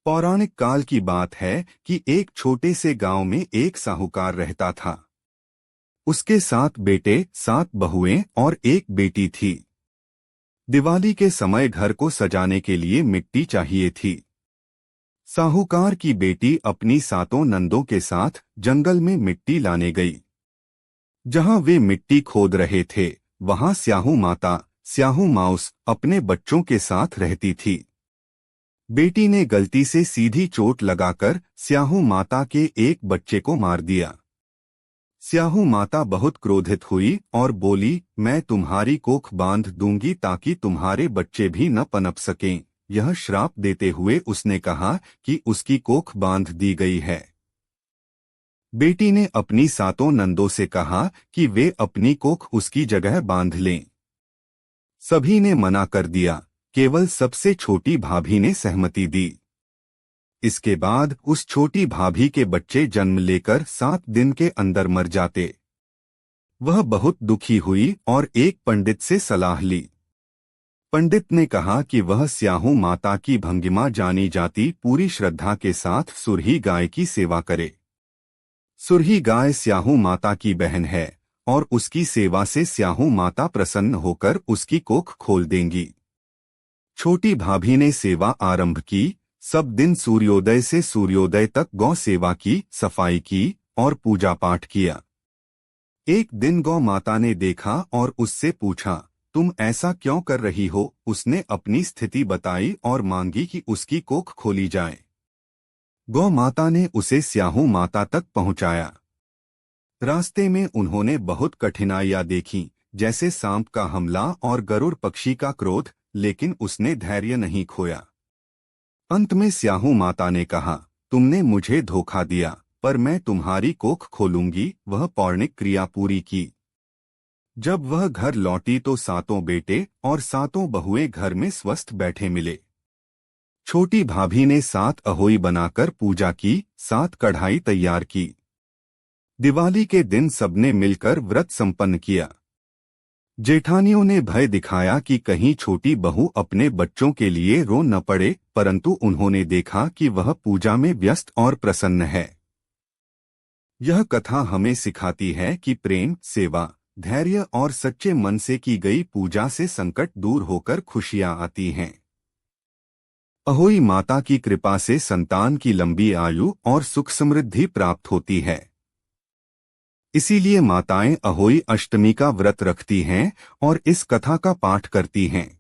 पौराणिक काल की बात है कि एक छोटे से गांव में एक साहूकार रहता था। उसके 7 बेटे, 7 बहुएं और एक बेटी थी। दिवाली के समय घर को सजाने के लिए मिट्टी चाहिए थी। साहूकार की बेटी अपनी 7 नंदों के साथ जंगल में मिट्टी लाने गई। जहां वे मिट्टी खोद रहे थे, वहां स्याहू माता, स्याहू माउस अपने बच्चों के साथ रहती थी। बेटी ने गलती से सीधी चोट लगाकर स्याहू माता के एक बच्चे को मार दिया। स्याहू माता बहुत क्रोधित हुई और बोली, मैं तुम्हारी कोख बांध दूंगी ताकि तुम्हारे बच्चे भी न पनप सकें। यह श्राप देते हुए उसने कहा कि उसकी कोख बांध दी गई है। बेटी ने अपनी 7 नंदों से कहा कि वे अपनी कोख उसकी जगह बांध लें। सभी ने मना कर दिया, केवल सबसे छोटी भाभी ने सहमति दी। इसके बाद उस छोटी भाभी के बच्चे जन्म लेकर 7 दिन के अंदर मर जाते। वह बहुत दुखी हुई और एक पंडित से सलाह ली। पंडित ने कहा कि वह स्याहू माता की भंगिमा जानी जाती पूरी श्रद्धा के साथ सुरही गाय की सेवा करे। सुरही गाय स्याहू माता की बहन है और उसकी सेवा से स्याहू माता प्रसन्न होकर उसकी कोख खोल देंगी। छोटी भाभी ने सेवा आरंभ की। सब दिन सूर्योदय से सूर्योदय तक गौ सेवा की, सफाई की और पूजा पाठ किया। एक दिन गौ माता ने देखा और उससे पूछा, तुम ऐसा क्यों कर रही हो? उसने अपनी स्थिति बताई और मांगी कि उसकी कोख खोली जाए। गौ माता ने उसे स्याहू माता तक पहुंचाया। रास्ते में उन्होंने बहुत कठिनाइयां देखीं, जैसे सांप का हमला और गरुड़ पक्षी का क्रोध, लेकिन उसने धैर्य नहीं खोया। अंत में स्याहू माता ने कहा, तुमने मुझे धोखा दिया, पर मैं तुम्हारी कोख खोलूंगी। वह पौराणिक क्रिया पूरी की। जब वह घर लौटी तो 7 बेटे और 7 बहुएं घर में स्वस्थ बैठे मिले। छोटी भाभी ने 7 अहोई बनाकर पूजा की, 7 कढ़ाई तैयार की। दिवाली के दिन सबने मिलकर व्रत संपन्न किया। जेठानियों ने भय दिखाया कि कहीं छोटी बहू अपने बच्चों के लिए रो न पड़े, परंतु उन्होंने देखा कि वह पूजा में व्यस्त और प्रसन्न है। यह कथा हमें सिखाती है कि प्रेम, सेवा, धैर्य और सच्चे मन से की गई पूजा से संकट दूर होकर खुशियां आती हैं। अहोई माता की कृपा से संतान की लंबी आयु और सुख समृद्धि प्राप्त होती है। इसीलिए माताएं अहोई अष्टमी का व्रत रखती हैं और इस कथा का पाठ करती हैं।